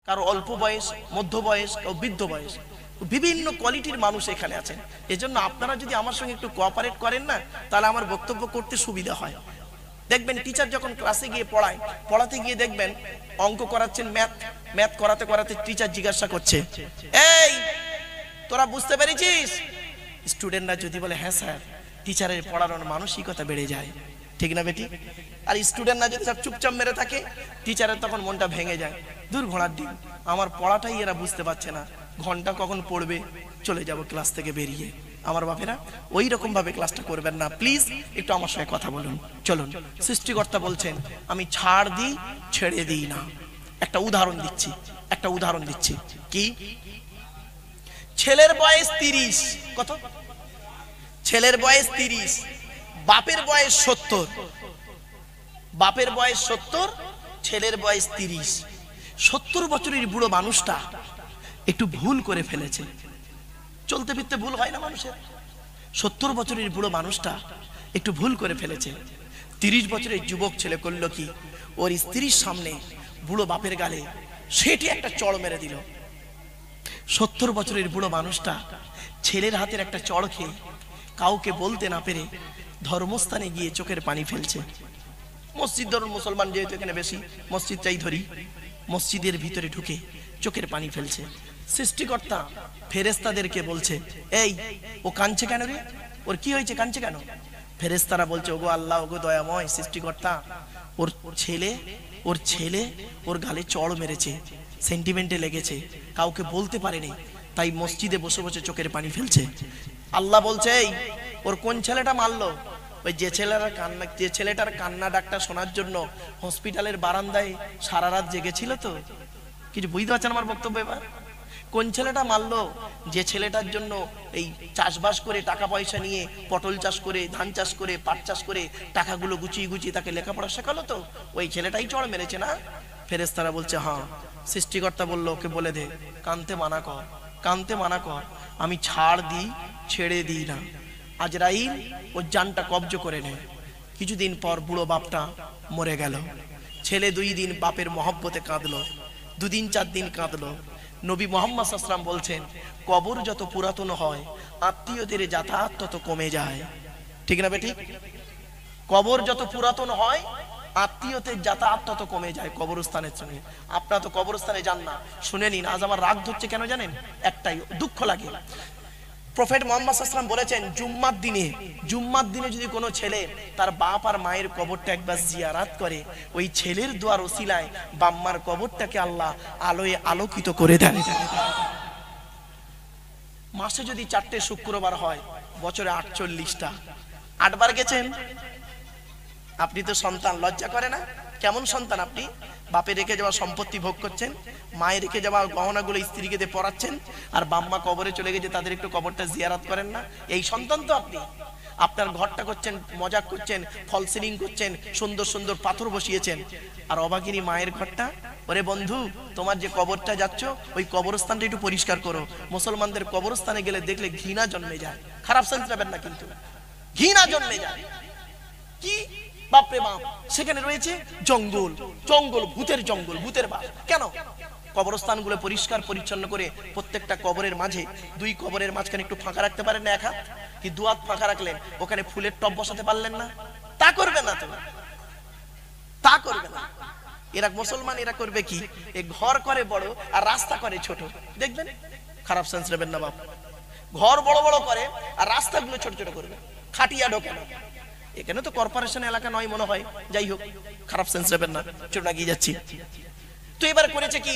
কারো অল্প বয়স, মধ্য বয়স, কারো বৃদ্ধ বয়স, বিভিন্ন কোয়ালিটির মানুষ এখানে আছেন। এজন্য আপনারা যদি আমার সঙ্গে একটু কোঅপারেট করেন না, তাহলে আমার বক্তব্য করতে সুবিধা হয়। দেখবেন টিচার যখন ক্লাসে গিয়ে পড়াতে গিয়ে দেখবেন অঙ্ক করাচ্ছেন, ম্যাথ করাতে করাতে টিচার জিজ্ঞাসা করছে, এই তোরা বুঝতে পেরেছিস? স্টুডেন্টরা যদি বলে হ্যাঁ স্যার, টিচারের পড়ানোর মানসিকতা বেড়ে যায়, ঠিক না বেটি? আর স্টুডেন্টরা যদি সব চুপচাপ মেরে থাকে, টিচারের তখন মনটা ভেঙে যায়, দূর ঘোড়ার ডিম, আমার পড়াটাই এরা বুঝতে পারছে না, ঘন্টা কখন পড়বে, চলে যাব ক্লাস থেকে বেরিয়ে। আমার বাপেরা ওই রকম ভাবে ক্লাসটা করবেন না, প্লিজ একটু আমার সঙ্গে কথা বলুন। চলুন, সৃষ্টিকর্তা বলছেন আমি ছাড় দিই, ছেড়ে দিই না। একটা উদাহরণ দিচ্ছি। কি? ছেলের বয়স 30, কত? ছেলের বয়স 30, বাপের বয়স 70। বাপের বয়স 70, ছেলের বয়স 30। 70 বছরের বুড়ো মানুষটা একটু ভুল করে ফেলেছে। চলতে ফিরতে ভুল হয় না মানুষের? 70 বছরের বুড়ো মানুষটা একটু ভুল করে ফেলেছে। 30 বছরের যুবক ছেলে করলো কি, ওর স্ত্রীর সামনে বুড়ো বাপের গালে সেটি একটা চড় মেরে দিল। 70 বছরের বুড়ো মানুষটা ছেলের হাতের একটা চড় খেয়ে কাউকে বলতে না পেরে ধর্মস্থানে গিয়ে চোখের পানি ফেলছে। মসজিদ, ধরুন মুসলমান যেহেতু এখানে বেশি, মসজিদটাই ধরি, মসজিদের ভিতরে ঢুকে চোখের পানি ফেলছে। সৃষ্টিকর্তা ফেরেশতাদেরকে বলছে, এই ও কাঁদছে কেন রে? ওর কি হয়েছে, কাঁদছে কেন? ফেরেশতারা বলছে, ওগো আল্লাহ, ওগো দয়াময় সৃষ্টিকর্তা, ওর ছেলে ওর গালে চড় মেরেছে, সেন্টিমেন্টে লেগেছে, কাউকে বলতে পারেনি, তাই মসজিদে বসে বসে চোখের পানি ফেলছে। আল্লাহ বলছে, এই ওর কোন ছেলেটা মারলো? ওই যে ছেলেটার কান্না ডাকটা শোনার জন্য হসপিটালের বারান্দায় সারা রাত জেগেছিল। তো কিছু বুঝতে পারছেন আমার বক্তব্য? এবার কোন ছেলেটা মারলো? যে ছেলেটার জন্য এই চাষবাস করে টাকা পয়সা নিয়ে পটল চাষ করে, ধান চাষ করে, পাট চাষ করে টাকাগুলো গুছিয়ে তাকে লেখাপড়া শেখালো, তো ওই ছেলেটাই চড় মেরেছে না? ফেরেশতারা বলছে, হ্যাঁ। সৃষ্টিকর্তা বলল, ওকে বলে দে কানতে মানা কর, আমি ছাড় দিই, ছেড়ে দিই না। আজরাইল ওর জানটা কবজ করে নেয়। কিছুদিন পর বুড়ো বাপটা মরে গেল। ছেলে 2 দিন বাপের মহব্বতে কাঁদলো, 2 দিন 4 দিন কাঁদলো। নবী মুহাম্মদ সাল্লাল্লাহু আলাইহি ওয়াসাল্লাম বলছেন, কবর যত পুরাতন হয় আত্মীয়দের যাতায়াত তত কমে যায়, ঠিক না বেটি? কবর যত পুরাতন হয় আত্মীয়দের যাতায়াত তত কমে যায় কবরস্থানের সঙ্গে। আপনারা তো কবরস্থানে যান না, শুনে নিন। আজ আমার রাগ ধরছে কেন জানেন? একটাই, দুঃখ লাগে। প্রফেট মুহাম্মদ সাল্লাল্লাহু আলাইহি ওয়াসাল্লাম বলেছেন, জুম্মার দিনে যদি কোনো ছেলে তার বাপ আর মায়ের কবরটা একবার জিয়ারাত করে, ওই ছেলের দোয়ার ওসিলায় বাম্মার কবরটাকে আল্লাহ আলোয় আলোকিত করে দেন। মাসে যদি 4টে শুক্রবার হয়, বছরে 48টা, 8 বার গেছেন। আপনি তো সন্তান, লজ্জা করে না? কেমন সন্তান আপনি? বাপে রেখে যাওয়া সম্পত্তি ভোগ করছেন, মায়ের রেখে যাওয়া গহনাগুলো স্ত্রীকে দিয়ে পরাচ্ছেন, আর বাম্মা কবরে চলে গেছে, তাদের একটু কবরটা জিয়ারাত করেন না? এই সন্তান তো আপনি। আপনার ঘরটা করছেন, মজাক করছেন, ফল সিলিং করছেন, সুন্দর সুন্দর পাথর বসিয়েছেন, আর অবাগিনী মায়ের ঘরটা। ওরে বন্ধু, তোমার যে কবরটা যাচ্ছ, ওই কবরস্থানটা একটু পরিষ্কার করো। মুসলমানদের কবরস্থানে গেলে দেখলে ঘৃণা জন্মে যায়, খারাপ সেন্স নেবেন না কিন্তু, ঘৃণা জন্মে যায়। কি বাপরে বাপ, সেখানে রয়েছে জঙ্গল, ভূতের জঙ্গল, ভূতের বাপ। কেন? কবরস্থানগুলো পরিষ্কার পরিচ্ছন্ন করে প্রত্যেকটা কবরের মাঝে, 2 কবরের মাঝখানে একটু ফাঁকা রাখতে পারেন না? 1 হাত কি 2 হাত ফাঁকা রাখলেন, ওখানে ফুলের টব বসাতে পারলেন না? তা করবে না তো, তা করবে না। এরা মুসলমান, এরা করবে কি? এ ঘর করে বড় আর রাস্তা করে ছোট। দেখবেন, খারাপ সেন্স নেবেন না বাপ। ঘর বড় বড় করে আর রাস্তাগুলো ছোট ছোট করবে, খাটিয়া ঢোকে না। এখানে তো কর্পোরেশন এলাকা নয় মনে হয়, যাই হোক, খারাপ সেন্স নেবেন না, চলুন এগিয়ে যাচ্ছি। তো এবার করেছে কি,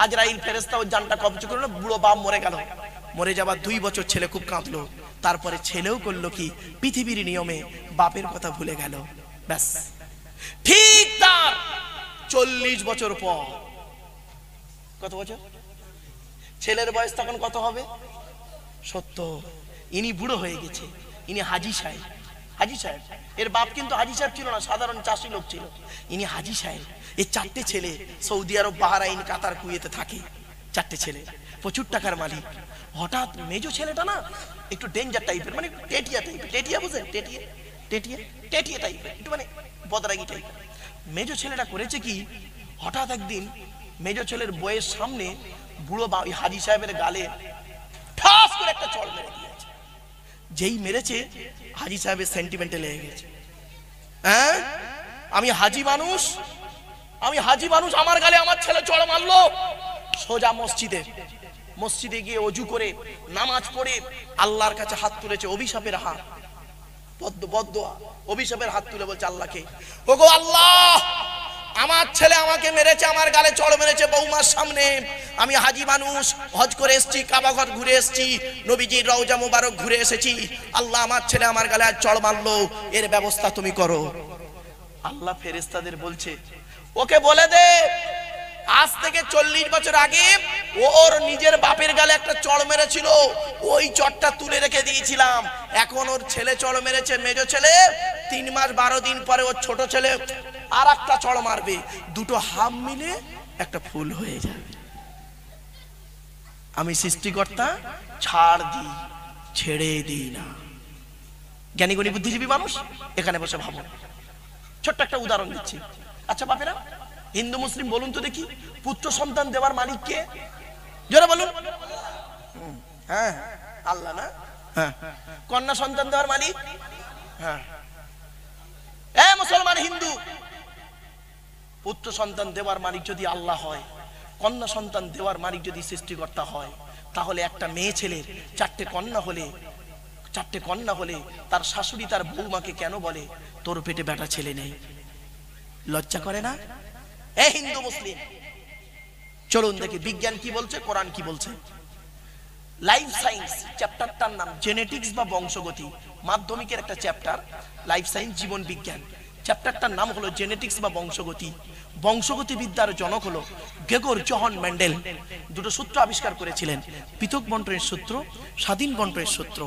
আজরাইল ফেরেশতা ওর জানটা কবজ করলো, বুড়ো বাপ মরে গেল। মরে যাবার 2 বছর ছেলে খুব কাঁদলো। তারপরে ছেলেও করলো কি, পৃথিবীর নিয়মে বাপের কথা ভুলে গেল। ব্যাস, ঠিক তার 40 বছর পর, কত বছর? ছেলের বয়স তখন কত হবে? 70। ইনি বুড়ো হয়ে গেছে, ইনি হাজী সাহেব। এর বাপ কিন্তু হাজী সাহেব ছিল না, সাধারণ চাষি লোক ছিল। ইনি হাজী সাহেব। এই 4টে ছেলে সৌদি আরব, বাহরাইন, কাতার, কুয়েতে থাকে। 4টে ছেলে, প্রচুর টাকার মালিক। হঠাৎ মেজো ছেলেটা না একটু ডেঞ্জার টাইপের, মানে টেটিয়া টাইপের। টেটিয়া বুঝেন? টেটিয়া টাইপের, একটু মানে বদরাগী টাইপের। মেজো ছেলেটা করেছে কি, হঠাৎ একদিন মেজ ছেলের বইয়ের সামনে বুড়ো হাজি সাহেবের গালে ঠাস করে একটা চড় মেরে দিয়েছে। যেই মেরেছে হাজি সাহেবের সেন্টিমেন্টে লেগে গেছে। হ্যাঁ, আমি হাজি মানুষ, আমার গালে আমার ছেলে চড় মারলো। সোজা মসজিদে গিয়ে অজু করে নামাজ পড়ে আল্লাহর কাছে হাত তুলেছে, অভিশাপের হাত, বদদোয়া অভিশাপের হাত তুলে বলছে আল্লাহকে, ওগো আল্লাহ, আমার ছেলে আমাকে মেরেছে, আমার গালে চড় মেরেছে বৌমার সামনে। আমি হাজি মানুষ, হজ করে এসেছি, কাবা ঘর ঘুরে এসেছি, নবীজির রওজা মোবারক ঘুরে এসেছি। আল্লাহ, আমার ছেলে আমার গালে আজ চড় মারলো, এর ব্যবস্থা তুমি করো। আল্লাহ ফেরেশতাদের বলছে, ওকে বলে দে, আজ থেকে 40 বছর আগে ওর নিজের বাপের গালে একটা চড় মেরেছিল, ওই চড়টা তুলে রেখে দিয়েছিলাম। এখন ওর ছেলে চড় মেরেছে, মেজ ছেলে, 3 মাস 12 দিন পরে ওর ছোট ছেলে আর একটা চড় মারবে, দুটো হাম মিলে একটা ফুল হয়ে যাবে। আমি সৃষ্টিকর্তা, ছাড় দিই, ছেড়ে দিই না। জ্ঞানী গুণী বুদ্ধিজীবী মানুষ এখানে বসে ভাবো। ছোট্ট একটা উদাহরণ দিচ্ছি। আচ্ছা বাপেরা, হিন্দু মুসলিম বলুন তো দেখি, পুত্র সন্তান দেওয়ার মালিক কে? জোরে বলুন। হ্যাঁ, আল্লাহ না? হ্যাঁ। কন্যা সন্তান দেওয়ার মালিক? হ্যাঁ। মুসলমান হিন্দু, পুত্র সন্তান দেওয়ার মালিক যদি আল্লাহ হয়, কন্যা সন্তান দেওয়ার মালিক যদি সৃষ্টিকর্তা হয়, তাহলে একটা মেয়ে ছেলের 4টে কন্যা হলে তার শাশুড়ি তার বৌমাকে কেন বলে তোর পেটে বেটা ছেলে নেই? লজ্জা করে না? হিন্দু মুসলিম চলুন দেখি বিজ্ঞান কি বলছে, কোরআন কি বলছে। লাইফ সায়েন্স চ্যাপ্টারটার নাম জেনেটিক্স বা বংশগতি, মাধ্যমিকের একটা চ্যাপ্টার, লাইফ সায়েন্স জীবন বিজ্ঞান। চ্যাপ্টারটার নাম হলো জেনেটিক্স বা বংশগতি। বংশগতি বিদ্যার জনক হলো গ্রেগর জোহান মেন্ডেল। দুটো সূত্র আবিষ্কার করেছিলেন, পৃথক বন্টনের সূত্র, স্বাধীন বন্টনের সূত্র।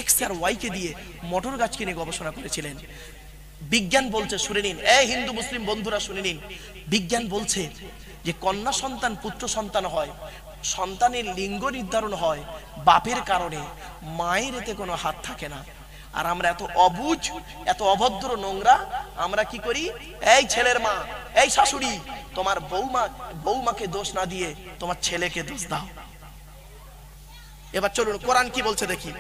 এক্স আর ওয়াই কে দিয়ে মটর গাছকে নিয়ে গবেষণা করেছিলেন। বিজ্ঞান বলছে, শুনে নিন হিন্দু মুসলিম বন্ধুরা শুনে নিন, বিজ্ঞান বলছে যে কন্যা সন্তান পুত্র সন্তান হয়, সন্তানের লিঙ্গ নির্ধারণ হয় বাপের কারণে, মায়ের এতে কোনো হাত থাকে না। আর আমরা এত অবুঝ, এত অভদ্র, নোংরা, আমরা কি করি, এই ছেলের মা, এই শাশুড়ি, তোমার বৌমাকে দোষ না দিয়ে তোমার ছেলেকে দোষ দাও। এবার চলুন কোরআন কি বলছে দেখি।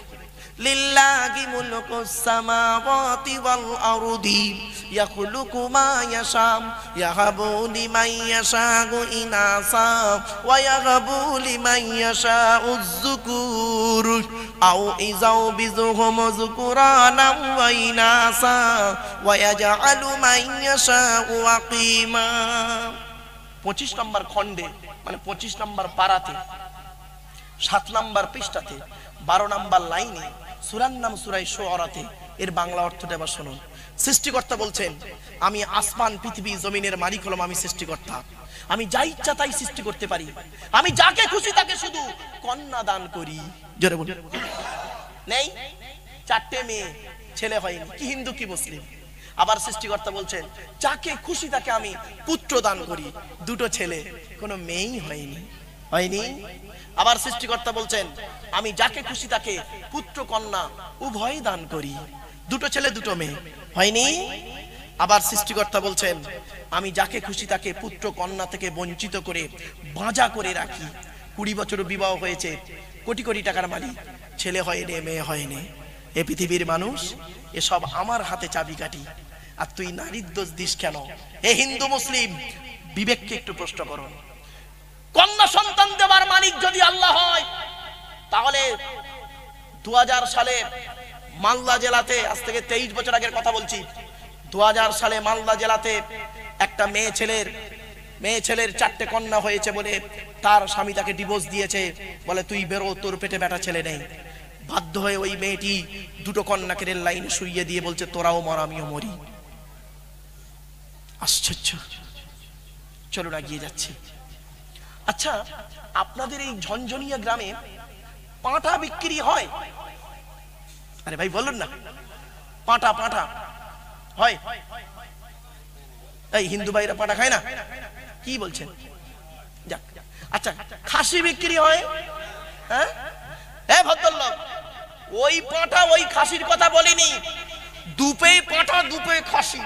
লিল্লাহি মুলকুস সামাওয়াতি ওয়াল আরদি ইয়াখলুকু মা ইয়াশা ইয়াহাবু লিমান ইয়াশাউ ইনাসা ওয়া ইয়াহাবু লিমান ইয়াশাউ যুকুর আও ইযাউ বিযুহুম যুকুরানা ওয়া ইনাসা ওয়া ইয়াজআলু মান ইয়াশাউ আকিমা। 25 নম্বর খণ্ডে, মানে 25 নম্বর পারাতে, 7 নম্বর পৃষ্ঠাতে, 12 নম্বর লাইনে, সূরার নাম সূরা শুআরাতে। এর বাংলা অর্থটা এবার শুনুন। সৃষ্টিকর্তা বলছেন, আমি আসমান পৃথিবী জমিনের মালিক হলাম, আমি সৃষ্টিকর্তা, আমি যা ইচ্ছা তাই সৃষ্টি করতে পারি, আমি যাকে খুশি তাকে শুধু কন্যা দান করি। জোরে বলুন। নেই 4টে মেয়ে, ছেলে হয়নি, কি হিন্দু কি মুসলিম। আবার সৃষ্টিকর্তা বলছেন, যাকে খুশি তাকে আমি পুত্র দান করি, 2টো ছেলে, কোনো মেয়েই হয়নি। আবার সৃষ্টিকর্তা বলছেন, আমি যাকে খুশি তাকে পুত্র কন্যা উভয় দান করি, 2টো ছেলে 2টো মেয়ে, হয়নি। আবার সৃষ্টিকর্তা বলছেন, আমি যাকে খুশি তাকে পুত্র কন্যা থেকে বঞ্চিত করে বাঁজা করে রাখি। 20 বছর বিবাহ হয়েছে, কোটি কোটি টাকার মালিক, ছেলে হয়নি, মেয়ে হয়নি। এ পৃথিবীর মানুষ, এসব আমার হাতে চাবিকাঠি, আর তুই নারীর দোষ দিস কেন? হিন্দু মুসলিম বিবেককে একটু প্রশ্ন করো। কন্যা সন্তান দেওয়ার মালিক যদি আল্লাহ হয়, তাহলে 2000 সালে মালদা জেলাতে, আজ থেকে 23 বছর আগের কথা বলছি, 2000 সালে মালদা জেলাতে একটা মেয়ে ছেলের 4টে কন্যা হয়েছে বলে তার স্বামী তাকে ডিভোর্স দিয়েছে, বলে তুই বেরো, তোর পেটে বেটা ছেলে নেই। বাধ্য হয়ে ওই মেয়েটি 2টো কন্যাকে রেল লাইনে শুইয়ে দিয়ে বলছে, তোরাও মর আমিও মরি। আশ্চর্য। চলো না, গিয়ে যাচ্ছি। আচ্ছা, আপনাদের এই ঝনঝনিয়া গ্রামে পাঁঠা বিক্রি হয়? আরে ভাই বলুন না, পাঁঠা হয়? এই হিন্দু ভাইরা পাঁঠা খায় না? কি বলছেন? যাক। আচ্ছা, খাসি বিক্রি হয়? হ্যাঁ ভদ্রলোক, ওই পাঁঠা ওই খাসির কথা বলিনি, দুপে পাঁঠা দুপে খাসি।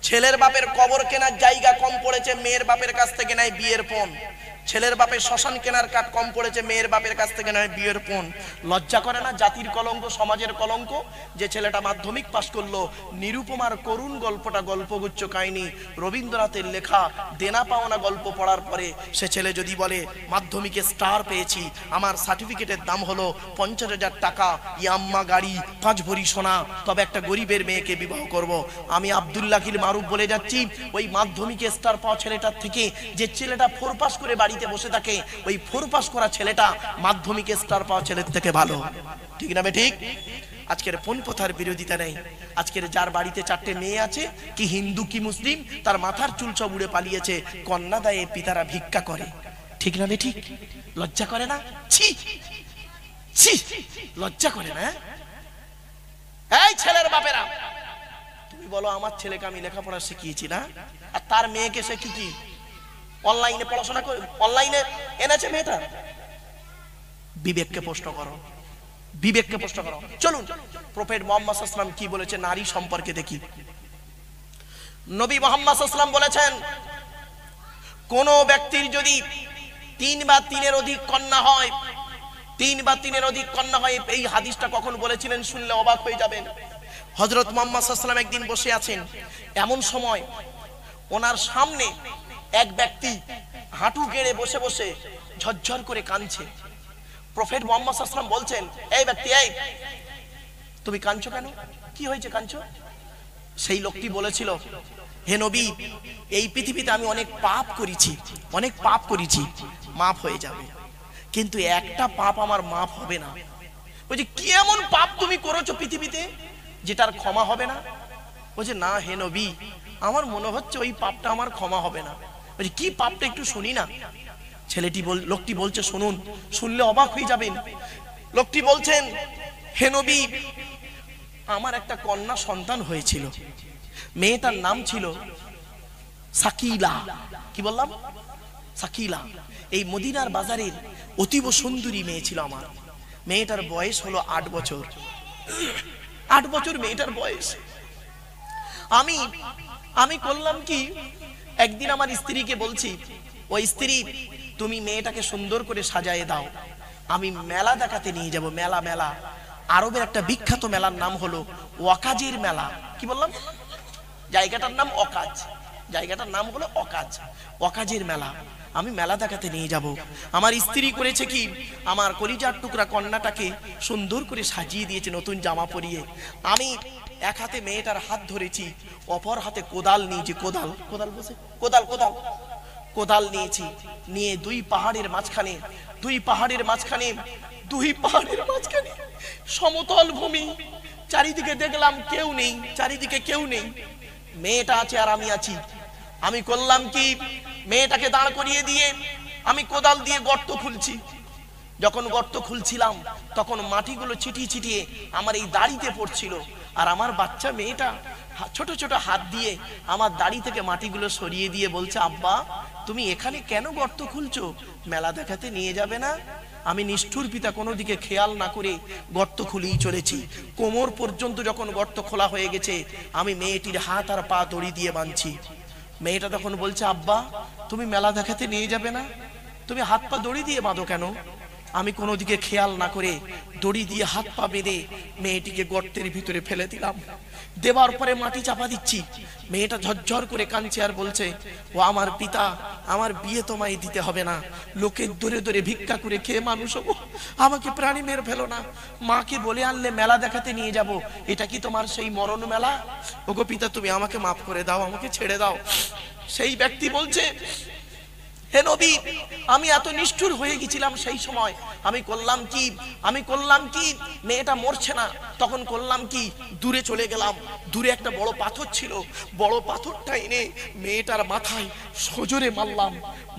ছেলের বাপের কবর কেনার জায়গা কম পড়েছে, মেয়ের বাপের কাছ থেকে নেয় বিয়ের পণ। ছেলের বাপের শ্মশান কেনার কাঠ কম পড়েছে, মেয়ের বাপের কাছ থেকে নেয় বিয়ের পণ। লজ্জা করে না? জাতির কলঙ্ক, সমাজের কলঙ্ক। যে ছেলেটা মাধ্যমিক পাশ করলো, নিরুপমার করুণ গল্পটা গল্পগুচ্ছ কাহিনী, রবীন্দ্রনাথের লেখা দেনা পাওনা গল্প পড়ার পরে সে ছেলে যদি বলে মাধ্যমিকে স্টার পেয়েছি, আমার সার্টিফিকেটের দাম হলো 50,000 টাকা, ইয়াম্মা গাড়ি, 5 ভরি সোনা, তবে একটা গরিবের মেয়েকে বিবাহ করব। আমি আব্দুল্লাহিল মারুফ বলে যাচ্ছি, ওই মাধ্যমিকে স্টার পাওয়া ছেলেটার থেকে যে ছেলেটা 4 পাস করে বাড়িতে বসে থাকে, ওই 4 পাস করা ছেলেটা মাধ্যমিকে স্টার পাওয়া ছেলের থেকে ভালো। ঠিক না ঠিক? আজকের কোন কথার বিরোধিতা নেই। আজকের যার বাড়িতে 4টে মেয়ে আছে, কি হিন্দু কি মুসলিম, তার মাথার চুল সব উড়ে পালিয়েছে, কন্যা দায়ে পিতারা ভিক্ষা করে। ঠিক না ঠিক? লজ্জা করে না? ছি ছি, লজ্জা করে না? এই ছেলের বাপেরা, তুমি বলো আমার ছেলেকে আমি লেখাপড়া শিখিয়েছি না, আর তার মেয়েকে সে কি অনলাইনে পড়াশোনা করে, অনলাইনে এনেছে মেয়েটা? বিবেককে প্রশ্ন করো, বিবেককে প্রশ্ন করো। চলুন প্রফেট মুহাম্মদ সাল্লাল্লাহু আলাইহি ওয়াসাল্লাম কি বলেছে নারী সম্পর্কে দেখি। নবী মুহাম্মদ সাল্লাল্লাহু আলাইহি ওয়াসাল্লাম বলেছেন, কোন ব্যক্তির যদি 3 বা 3-এর অধিক কন্যা হয়, 3 বা 3-এর অধিক কন্যা হয়, এই হাদিসটা কখন বলেছিলেন শুনলে অবাক হয়ে যাবেন। হযরত মুহাম্মদ সাল্লাল্লাহু আলাইহি ওয়াসাল্লাম একদিন বসে আছেন, এমন সময় ওনার সামনে এক ব্যক্তি হাঁটু গেড়ে বসে বসে ঝরঝর করে কাঁদছে। প্রফেট মুহাম্মদ সাল্লাল্লাহু আলাইহি ওয়াসাল্লাম বলছেন, এই ব্যক্তি, এই তুমি কাঁদছো কেন? কি হয়েছে কাঁদছো? সেই লোকটি বলেছিল, হে নবী, এই পৃথিবীতে আমি অনেক পাপ করেছি, অনেক পাপ করেছি, মাফ হয়ে যাবে, কিন্তু একটা পাপ আমার মাফ হবে না। বলছে, কি এমন পাপ তুমি করেছো পৃথিবীতে যেটার ক্ষমা হবে না? বলছে, না হে নবী, আমার মনে হচ্ছে ওই পাপটা আমার ক্ষমা হবে না। বলছে, কি পাপটা একটু শুনি না। লোকটি বলছে, শুনুন, শুনলে অবাক হয়ে যাবেন। লোকটি বলছেন, হে নবী, আমার একটা কন্যা সন্তান হয়েছিল, মেয়েটার নাম ছিল সাকিলা। কি বললাম? সাকিলা। এই মদিনার বাজারের অতীব সুন্দরী মেয়ে ছিল আমার। মেয়েটার বয়স হলো 8 বছর। 8 বছর মেয়েটার বয়স। আমি করলাম কি, একদিন আমার স্ত্রীকে বলছি, ওই স্ত্রী, তুমি মেয়েটাকে সুন্দর করে সাজায়ে দাও, আমি মেলা দেখাতে নিয়ে যাব। মেলা, মেলা আরবের একটা বিখ্যাত মেলার নাম হলো ওয়াকাজের মেলা। কি বললাম? জায়গাটার নাম অকাজ, জায়গাটার নাম হলো অকাজ, অকাজের মেলা। আমি মেলা দেখাতে নিয়ে যাব। আমার স্ত্রী করেছে কি, আমার কলিজার টুকরা কন্যাটাকে সুন্দর করে সাজিয়ে দিয়েছে নতুন জামা পরিয়ে। আমি এক হাতে মেয়েটার হাত ধরেছি, অপর হাতে কোদাল নিয়েছি। কোদাল নিয়েছি, নিয়ে দুই পাহাড়ের মাঝখানে সমতল ভূমি, চারিদিকে দেখলাম কেউ নেই, চারিদিকে কেউ নেই, মেয়েটা আছে আর আমি আছি। আমি করলাম কি, মেয়েটাকে দাঁড় করিয়ে দিয়ে আমি কোদাল দিয়ে গর্ত খুলছি। যখন গর্ত খুলছিলাম তখন মাটিগুলো ছিটিয়ে ছিটিয়ে আমার এই দাড়িতে পড়ছিল, আর আমার বাচ্চা মেয়েটা ছোট ছোট হাত দিয়ে আমার দাড়ি থেকে মাটিগুলো সরিয়ে দিয়ে বলছে, আব্বা তুমি এখানে কেন গর্ত খুলছো? মেলা দেখাতে নিয়ে যাবে না? আমি নিষ্ঠুর পিতা কোনো দিকে খেয়াল না করে গর্ত খুলেই চলেছি। কোমর পর্যন্ত যখন গর্ত খোলা হয়ে গেছে, আমি মেয়েটির হাত আর পা দড়ি দিয়ে বাঁধছি। মেয়েটা তখন বলছে, আব্বা তুমি মেলা দেখাতে নিয়ে যাবে না? তুমি হাত পা দড়ি দিয়ে বাঁধো কেন? আমি কোনো দিকে খেয়াল না করে দড়ি দিয়ে হাত পা বেঁধে মেয়েটিকে গর্তের ভিতরে ফেলে দিলাম। দেবার পরে মাটি চাপা দিচ্ছি। মেয়েটা ঝরঝর করে কাঁদছে আর বলছে, ও আমার পিতা, আমার বিয়ে তোমায় দিতে হবে না, লোকের দূরে দূরে ভিক্ষা করে খেয়ে মানুষ হবো, আমাকে প্রাণী মেরে ফেলো না, মাকে বলে আনলে মেলা দেখাতে নিয়ে যাব। এটা কি তোমার সেই মরণ মেলা? ওগো পিতা, তুমি আমাকে মাফ করে দাও, আমাকে ছেড়ে দাও। সেই ব্যক্তি বলছে, হে নবী, আমি এত নিষ্ঠুর হয়ে গেছিলাম সেই সময়। আমি করলাম কি, মেয়েটা মরছে না, তখন করলাম কি, দূরে চলে গেলাম। দূরে একটা বড় পাথর ছিল, বড় পাথরটা এনে মেয়েটার মাথায় সজোরে মারলাম।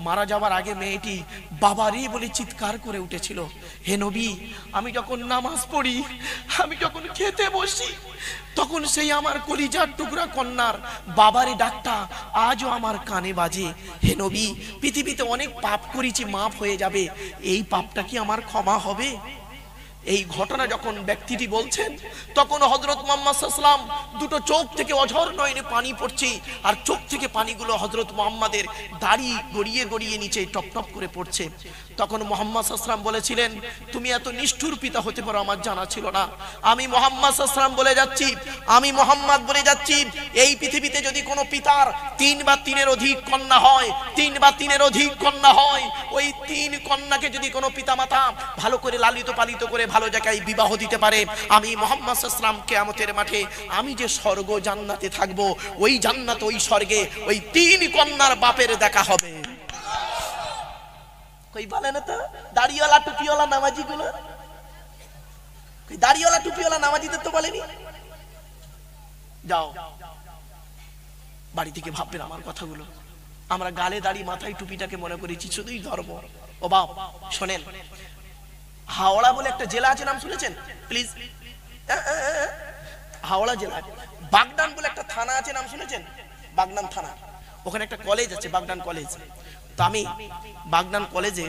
মারা যাওয়ার আগে মেয়েটি বাবারে বলে চিৎকার করে উঠেছিল। হে নবী, আমি যখন নামাজ পড়ি, আমি যখন খেতে বসি, তখন সেই আমার কলিজার টুকরা কন্যার বাবারে ডাকটা আজও আমার কানে বাজে। হে নবী, পৃথিবীতে অনেক পাপ করেছি, মাফ হয়ে যাবে, এই পাপটা কি আমার ক্ষমা হবে? এই ঘটনা যখন ব্যক্তিটি বলছেন, তখন হযরত মুহাম্মদ সাল্লাল্লাহু আলাইহি ওয়াসাল্লাম দুটো চোখ থেকে অঝর নয়নে পানি পড়ছে, আর চোখ থেকে পানিগুলো হযরত মুহাম্মাদের দাড়ি গড়িয়ে গড়িয়ে নিচে টপ টপ করে পড়ছে। তখন মুহাম্মদ সাল্লাল্লাহু আলাইহি ওয়াসাল্লাম বলেছিলেন, তুমি এত নিষ্ঠুর পিতা হতে পারো আমার জানা ছিল না। আমি মুহাম্মদ সাল্লাল্লাহু আলাইহি ওয়াসাল্লাম বলে যাচ্ছি, আমি মুহাম্মদ বলে যাচ্ছি, এই পৃথিবীতে যদি কোনো পিতার 3 বা 3-এর অধিক কন্যা হয়, 3 বা 3-এর অধিক কন্যা হয়, ওই 3 কন্যাকে যদি কোনো পিতামাতা ভালো করে লালিত পালিত করে ভালো জায়গায় বিবাহ দিতে পারে, আমি মুহাম্মদ সাল্লাল্লাহু আলাইহি ওয়াসাল্লাম কিয়ামতের মাঠে আমি যে স্বর্গ জান্নাতে থাকবো, ওই জান্নাত ওই স্বর্গে ওই 3 কন্যার বাপের দেখা হবে। কই বলে না তো দাড়িওয়ালা টুপিওয়ালা নামাজিগুলো, কই দাড়িওয়ালা টুপিওয়ালা নামাজিদের তো বলেনি। যাও বাড়ি থেকে ভাববেন আমার কথাগুলো। আমরা গালে দাড়ি মাথায় টুপিটাকে মনে করেছি শুধুই ধর্ম। ও বাপ শোনেন, হাওড়া বলে একটা জেলা আছে, নাম শুনেছেন প্লিজ? হাওড়া জেলা। বাগদান বলে একটা থানা আছে, নাম শুনেছেন? বাগদান থানা। ওখানে একটা কলেজ আছে, বাগদান কলেজ। তো আমি বাগদান কলেজে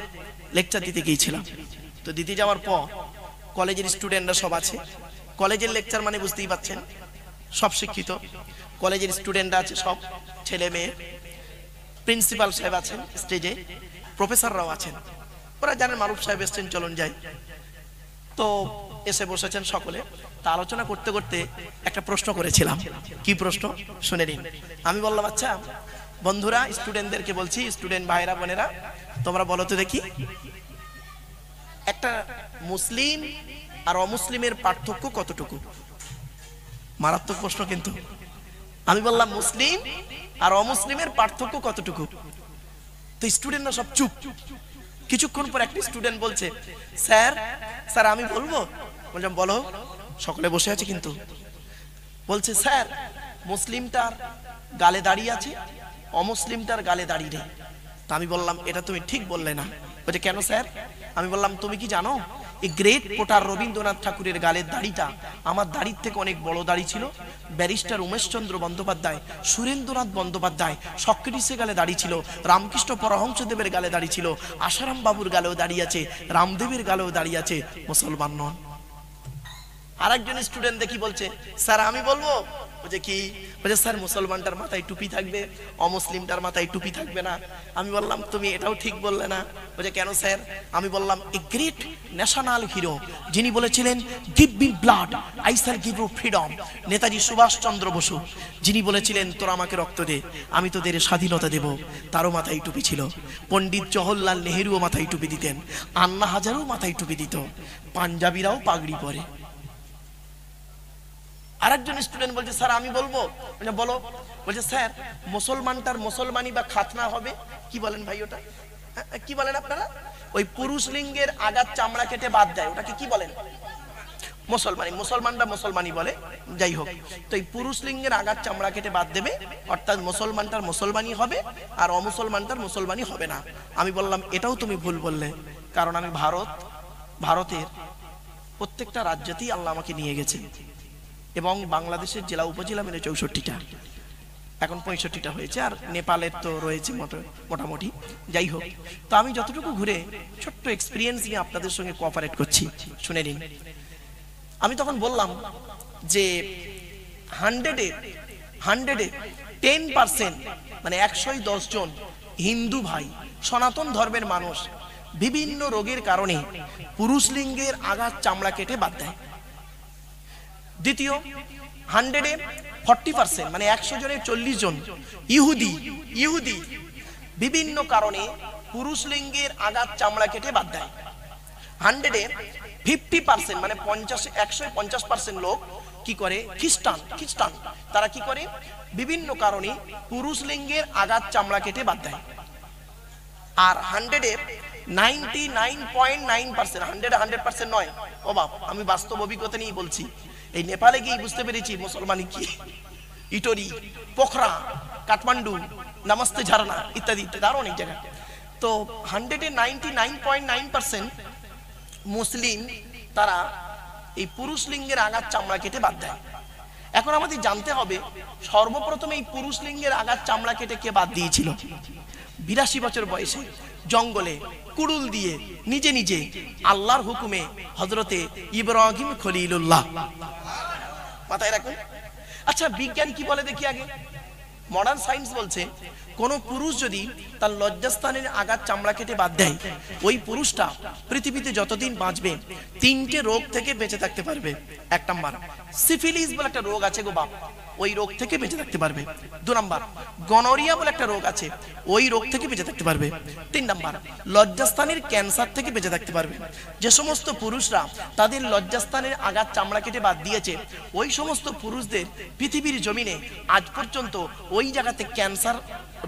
লেকচার দিতে গিয়েছিলাম। তো দিতে যাওয়ার পর কলেজের স্টুডেন্টরা সব আছে। কলেজের লেকচার মানে বুঝতেই পাচ্ছেন, সব শিক্ষিত কলেজের স্টুডেন্টরা আছে, সব ছেলে মেয়ে। প্রিন্সিপাল সাহেব আছেন স্টেজে, প্রফেসররাও আছেন। ওরা জানেন মারুফ সাহেব এসছেন, চলুন যাই। তো এসে বসেছেন সকলে। তা আলোচনা করতে করতে একটা প্রশ্ন করেছিলাম। কি প্রশ্ন শুনে নিন। আমি বললাম, আচ্ছা বন্ধুরা, স্টুডেন্টদেরকে বলছি, স্টুডেন্ট ভাইরা বোনেরা, তোমরা বলো তো দেখি, একটা মুসলিম আর অমুসলিমের পার্থক্য কতটুকু? মারাত্মক প্রশ্ন কিন্তু। আমি বললাম মুসলিম আর অমুসলিমের পার্থক্য কতটুকু? তো স্টুডেন্টরা সব চুপ। কিছুক্ষণ পর একটা স্টুডেন্ট বলছে, স্যার স্যার আমি বলবো? বললাম বলো। সকলে বসে আছে কিন্তু। বলছে, স্যার মুসলিমটার গালে দাঁড়িয়ে আছে, অমুসলিমটার গালে দাঁড়িয়ে নেই। তা আমি বললাম, এটা তুমি ঠিক বললে না। বলছে, কেন স্যার? আমি বললাম, তুমি কি জানো এই গ্রেট পোটার রবীন্দ্রনাথ ঠাকুরের গালের দাড়িটা আমার দাড়ির থেকে অনেক বড় দাড়ি ছিল। ব্যারিস্টার উমেশচন্দ্র বন্দ্যোপাধ্যায়, সুরেন্দ্রনাথ বন্দ্যোপাধ্যায়, সক্রেটিসের গালে দাড়ি ছিল, রামকৃষ্ণ পরমহংসদেবের গালে দাড়ি ছিল, আশারাম বাবুর গালেও দাঁড়িয়ে আছে, রামদেবের গালেও দাঁড়িয়ে আছে, মুসলমান নন। আরেকজন স্টুডেন্ট দেখি বলছে, স্যার আমি বলবো? বলছে কি? বলছে, স্যার মুসলমানটার মাথায় টুপি থাকবে, অমুসলিমটার মাথায় টুপি থাকবে না। আমি বললাম, তুমি এটাও ঠিক বললে না। বলছে, কেন স্যার? আমি বললাম, এ গ্রেট ন্যাশনাল হিরো যিনি বলেছিলেন, give me blood I shall give you freedom, Netaji Subhash Chandra Basu, যিনি বলেছিলেন, তোরা আমাকে রক্ত দে, আমি তোদের স্বাধীনতা দেব, তারও মাথায় টুপি ছিল। পণ্ডিত জওহরলাল নেহেরুও মাথায় টুপি দিতেন, আন্না হাজারও মাথায় টুপি দিত, পাঞ্জাবিরাও পাগড়ি পরে। আরেকজন স্টুডেন্ট বলছে, স্যার আমি বলবো? বলো। বলছে, স্যার মুসলমানটার মুসলমানি বা খাতনা হবে। কি বলেন ভাই ওটা? কি বলেন আপনারা? ওই পুরুষ লিঙ্গের আগার চামড়া কেটে বাদ দেয়, ওটাকে কি বলেন? মুসলমানি। মুসলমানরা মুসলমানি বলে, যাই হোক। তো এই পুরুষ লিঙ্গের আগার চামড়া কেটে বাদ দেবে, অর্থাৎ মুসলমানটার মুসলমানি হবে আর অমুসলমানটার মুসলমানি হবে না। আমি বললাম, এটাও তুমি ভুল বললে, কারণ আমি ভারতের প্রত্যেকটা রাজ্যতেই আল্লাহ আমাকে নিয়ে গেছে, এবং বাংলাদেশের জেলা উপজেলা মিলে 64টা, এখন 65টা হয়েছে, আর নেপালের তো রয়েছে মোটামুটি। যাই হোক, তো আমি যতটুকু ঘুরে ছোট্ট এক্সপিরিয়েন্স নিয়ে আপনাদের সঙ্গে কোঅপারেট করছি, শুনে নিন। আমি তখন বললাম যে 100-এ 10%, মানে 110 জন হিন্দু ভাই, সনাতন ধর্মের মানুষ বিভিন্ন রোগের কারণে পুরুষ লিঙ্গের আগার চামড়া কেটে বাদ দেয়। দ্বিতীয়, 100-এ 40%, মানে 100 জনের 40 জন ইহুদি বিভিন্ন কারণে পুরুষ লিঙ্গের আগার চামড়া কেটে বাদ দেয়। 100-এ 50%, মানে 150% লোক কি করে? খ্রিস্টান, তারা কি করে? বিভিন্ন কারণে পুরুষ লিঙ্গের আগার চামড়া কেটে বাদ দেয়। আর 100-এ 99.9%, 100-এ 100% নয়, ও বাপ, আমি বাস্তব অভিজ্ঞতা নিয়ে বলছি। এই নেপালে গিয়ে বুঝতে পেরেছি মুসলমানি কি। ইটোরি, পোখরা, কাঠমান্ডু, নামাস্তে ঝারনা ইত্যাদি ইত্যাদি আরো অনেক জায়গায়। তো 100-এ 99.9% মুসলিম, তারা এই পুরুষ লিঙ্গের আগার চামড়া কেটে বাদ দেয়। এখন আমাদের জানতে হবে, সর্বপ্রথম এই পুরুষ লিঙ্গের আগার চামড়া কেটে কে বাদ দিয়েছিল? 82 বছর বয়সে জঙ্গলে কুড়ুল দিয়ে নিজে নিজে আল্লাহর হুকুমে হযরতে ইব্রাহিম খলিলুল্লাহ। মাথায় রাখুন। আচ্ছা বিজ্ঞান কি বলে দেখি আগে। মডার্ন সায়েন্স বলছে কোন পুরুষ যদি তার লজ্জাস্থানের আগার চামড়া কেটে বাদ দেয়, ওই পুরুষটা পৃথিবীতে যতদিন বাঁচবে 3টে রোগ থেকে বেঁচে থাকতে পারবে। 1 নাম্বার সিফিলিস বলে একটা রোগ আছে গো বাপ, ওই রোগ থেকে বেঁচে থাকতে পারবে। 2 নাম্বার গনোরিয়া বলে একটা রোগ আছে, ওই রোগ থেকে বেঁচে থাকতে পারবে। 3 নাম্বার লজ্জাস্থানের ক্যান্সার থেকে বেঁচে থাকতে পারবে। যে সমস্ত পুরুষরা তাদের লজ্জাস্থানের আগার চামড়া কেটে বাদ দিয়েছে, ওই সমস্ত পুরুষদের পৃথিবীর জমিনে আজ পর্যন্ত ওই জায়গাতে ক্যান্সার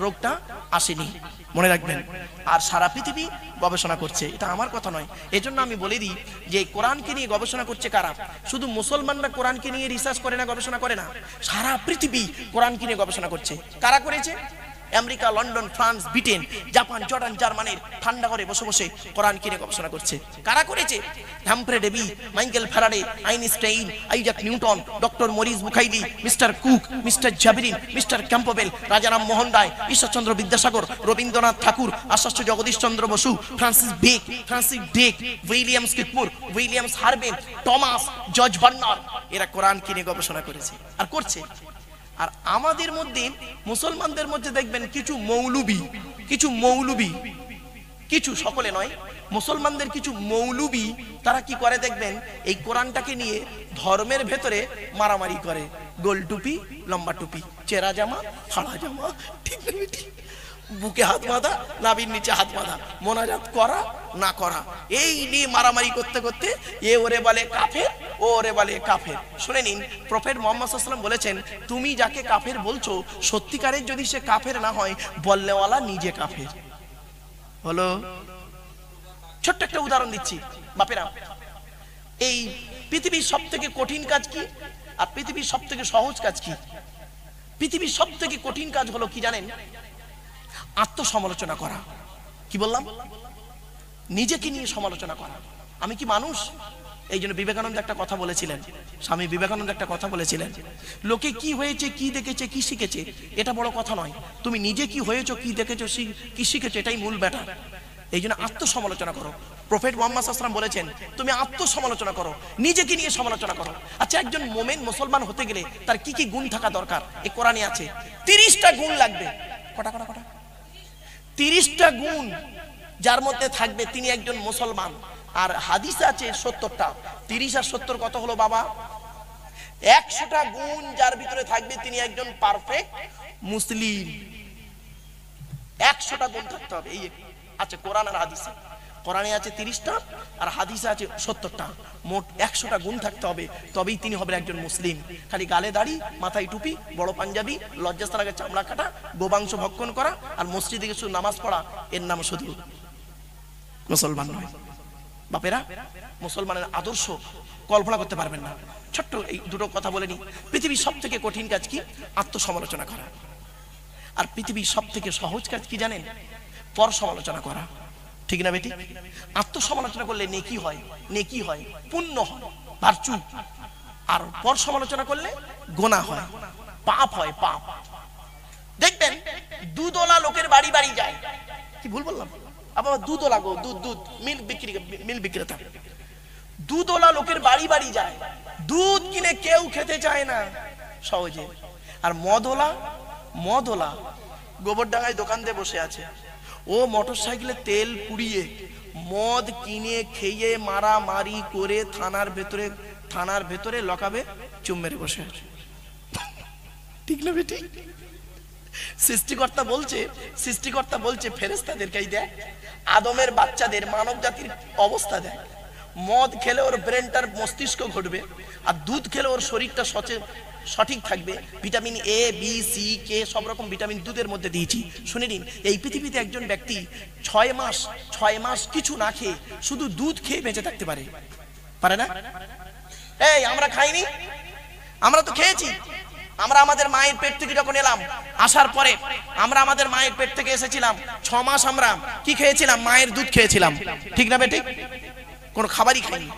রোগটা আসেনি, মনে রাখবেন। আর সারা পৃথিবী গবেষণা করছে, এটা আমার কথা নয়। এজন্য আমি বলে দিই যে কোরআনকে নিয়ে গবেষণা করছে কারা? শুধু মুসলমানরা কোরআনকে নিয়ে রিসার্চ করে না, গবেষণা করে না, সারা পৃথিবী কোরআনকে নিয়ে গবেষণা করছে। কারা করেছে? America, London, France, Britain, Japan, Jordan, জার্মানির ঠান্ডা করে বসে বসে কোরআন কিনে গবেষণা করছে। কারা করেছে? Humphry Davy, Michael Faraday, Einstein, Isaac Newton, doctor Maurice Bucaille, mister Cook, mister জাবিরিন, mister Campbell, Rajaram Mohan Roy, Ishwarchandra Vidyasagar, Rabindranath Tagore, Acharya Jagadish Chandra Bose, Francis Drake, William স্কিপমুর, Williams Harvey, Thomas, George Bernard, এরা কোরআন কিনে গবেষণা করেছে আর করছে। আর আমাদের মধ্যে মুসলমানদের মধ্যে দেখবেন কিছু মৌলবি, কিছু সকলে নয়, মুসলমানদের কিছু মৌলবি তারা কি করে দেখবেন, এই কোরআনটাকে নিয়ে ধর্মের ভেতরে মারামারি করে। গোল টুপি, লম্বা টুপি, চেরা জামা, ফাড়া জামা, ঠিক না? বুকে হাত বাঁধা, নাভির নিচে হাত বাঁধা, মোনাজাত করা না করা, এই নিয়ে মারামারি করতে করতে এ ওরে বলে কাফের, ও ওরে বলে কাফের। শুনে নিন, প্রফেট মুহাম্মদ সাল্লাল্লাহু আলাইহি ওয়াসাল্লাম বলেছেন, তুমি যাকে কাফের বলছো সত্যিকারের যদি সে কাফের না হয়, বলনেওয়ালা নিজে কাফের হলো। ছোট্ট একটা উদাহরণ দিচ্ছি বাপেরা। এই পৃথিবীর সব থেকে কঠিন কাজ কি আর পৃথিবীর সব থেকে সহজ কাজ কি? পৃথিবীর সব থেকে কঠিন কাজ হলো কি জানেন? আত্মসমালোচনা করা। কি বললাম? নিজেকে নিয়ে সমালোচনা করা। আমি কি মানুষ? এই জন্য বিবেকানন্দ একটা কথা বলেছিলেন, স্বামী বিবেকানন্দ একটা কথা বলেছিলেন, লোকে কি হয়েছে, কি দেখেছে, কি শিখেছে, এটা বড় কথা নয়, তুমি নিজে কি হয়েছো, কি দেখেছো, কি শিখেছো, এটাই মূল ব্যাটা। এই জন্য আত্মসমালোচনা করো। প্রফেট মুহাম্মদ সাল্লাল্লাহু আলাইহি ওয়াসাল্লাম বলেছেন, তুমি আত্মসমালোচনা করো, নিজেকে নিয়ে সমালোচনা করো। আচ্ছা, একজন মুমিন মুসলমান হতে গেলে তার কি কি গুণ থাকা দরকার? এই কোরআনে আছে 30টা গুণ লাগবে। কটা 30টা গুণ যার মধ্যে থাকবে তিনি একজন মুসলমান। আর হাদিসে আছে 70টা। 30 আর 70 কত হলো বাবা? 100টা গুণ যার ভিতরে থাকবে তিনি একজন পারফেক্ট মুসলিম। 100টা গুণ থাকতে হবে। এই আচ্ছা, কোরআন আর হাদিসে, কোরআনে আছে 30টা আর হাদিসে আছে 70টা, মোট 100টা গুণ থাকতে হবে, তবেই তিনি হবেন একজন মুসলিম। খালি গালে দাড়ি, মাথায় টুপি, বড় পাঞ্জাবি, লজ্জাস্থান আগে চামড়া কাটা, গোমাংস ভক্ষণ করা আর মসজিদে গিয়ে শুধু নামাজ পড়া, এর নাম শুধু মুসলমান নয়। বাপেরা, মুসলমানের আদর্শ কল্পনা করতে পারবেন না। ছোট্ট এই দুটো কথা বলে নি। পৃথিবীর সব থেকে কঠিন কাজ কি? আত্মসমালোচনা করা। আর পৃথিবীর সব থেকে সহজ কাজ কি জানেন? পর সমালোচনা করা। ঠিক না বেটি? আত্মসমালোচনা করলে নেকি হয়, পুণ্য হয়, ভার্চু। আর পর সমালোচনা করলে গোনা হয়, পাপ হয়, পাপ। দেখবেন দুধওয়ালা লোকের বাড়ি বাড়ি যায়। কি ভুল বললাম? আবার দুধওয়ালা গো, দুধ মিল বিক্রেতা, দুধওয়ালা লোকের বাড়ি বাড়ি যায়, দুধ কিনে কেউ খেতে চায় না সহজে। আর মদওয়ালা গোবরডাঙ্গায় দোকান দিয়ে বসে আছে, ও মোটর সাইকেলে তেল পুড়িয়ে মদ কিনে খেয়ে মারামারি করে থানার ভেতরে লকাবে চুম মেরে বসে আছে। ঠিক না বেটি? সৃষ্টিকর্তা বলছে ফেরেশতাদেরকে, দেখ আদমের বাচ্চাদের, মানব জাতির অবস্থা দেখ। মদ খেলে ওর ব্রেনটার মস্তিষ্ক ঘটবে, আর দুধ খেলে ওর শরীরটা সঠিক থাকবে। ভিটামিন এ, বি, সি, কে সব রকম ভিটামিন দুধের মধ্যে দিয়েছি। শুনে নিন, এই পৃথিবীতে একজন ব্যক্তি 6 মাস কিছু না খেয়ে শুধু দুধ খেয়ে বেঁচে থাকতে পারে না? এই আমরা খাইনি? আমরা তো খেয়েছি। আমরা আমাদের মায়ের পেট থেকে যখন এলাম, আসার পরে আমরা আমাদের মায়ের পেট থেকে এসেছিলাম, 6 মাস আমরা কি খেয়েছিলাম? মায়ের দুধ খেয়েছিলাম। ঠিক না বেটি? কোনো খাবারই খাইনি।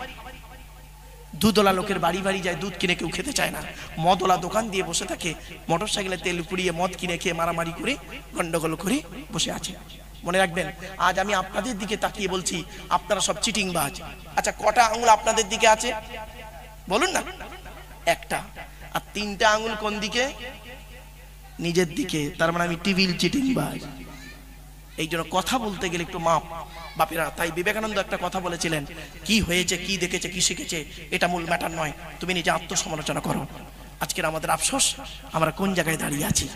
দুধওয়ালা লোকের বাড়ি বাড়ি যায়, দুধ কিনে কেউ খেতে চায় না। মদওয়ালা দোকান দিয়ে বসে থাকে, মোটর সাইকেলে তেল পুড়িয়ে মদ কিনে খেয়ে মারামারি করে গন্ডগোল করে বসে আছে। মনে রাখবেন, আজ আমি আপনাদের দিকে তাকিয়ে বলছি আপনারা সব চিটিংবাজ। আচ্ছা, কটা আঙুল আপনাদের দিকে আছে বলুন না? একটা। আর 3টা আঙুল কোন দিকে? নিজের দিকে। তার মানে আমি টিভিল চিটিংবাজ। এই জন্য কথা বলতে গেলে একটু মাপ বাপেরা। তাই বিবেকানন্দ একটা কথা বলেছিলেন, কি হয়েছে, কি দেখেছে, কি শিখেছে, এটা মূল ম্যাটার নয়, তুমি নিজে আত্মসমালোচনা করো। আজকের আমাদের আফসোস, আমরা কোন জায়গায় দাঁড়িয়ে আছি।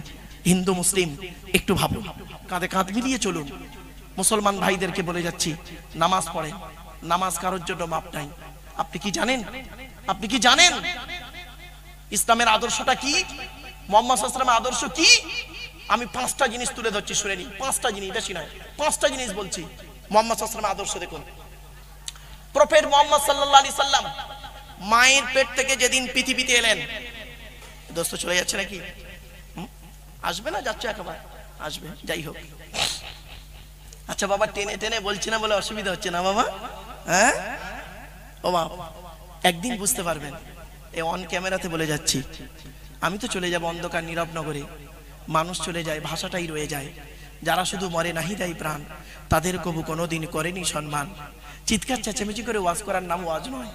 হিন্দু মুসলিম একটু ভাবুন, কাঁধে কাঁধ মিলিয়ে চলুন। মুসলমান ভাইদেরকে বলে যাচ্ছি, নামাজ পড়ে, নামাজ কারোর জন্য মাপ নাই। আপনি কি জানেন? আপনি কি জানেন ইসলামের আদর্শটা কি? মুহাম্মদ সাল্লাল্লাহু আলাইহি ওয়াসাল্লামের আদর্শ কি? আমি 5টা জিনিস তুলে ধরছি, শুনে নিন। 5টা জিনিস, বেশি নয়, 5টা জিনিস বলছি। মুহাম্মদ সাল্লাল্লাহু আলাইহি ওয়াসাল্লামের আদর্শ দেখুন। প্রফেট মুহাম্মদ সাল্লাল্লাহু আলাইহি সাল্লাম মায়ের পেট থেকে যেদিন পৃথিবীতে এলেন, দোস্ত চলে যাচ্ছে নাকি? আসবে না, যাচ্ছে একেবারে? আসবে, যাই হোক। আচ্ছা বাবা, টেনে টেনে বলছি না বলে অসুবিধা হচ্ছে না বাবা? হ্যাঁ ও বাবা, একদিন বুঝতে পারবেন। এই অন ক্যামেরাতে বলে যাচ্ছি, আমি তো চলে যাব অন্ধকার নীরব নগরে, মানুষ চলে যায়, ভাষাটাই রয়ে যায়। যারা শুধু মরে নাহি দেয় প্রাণ, তাদের কবু কোনোদিন করেনি সম্মান। চিৎকার চেঁচামেচি করে ওয়াজ করার নাম ওয়াজ নয়,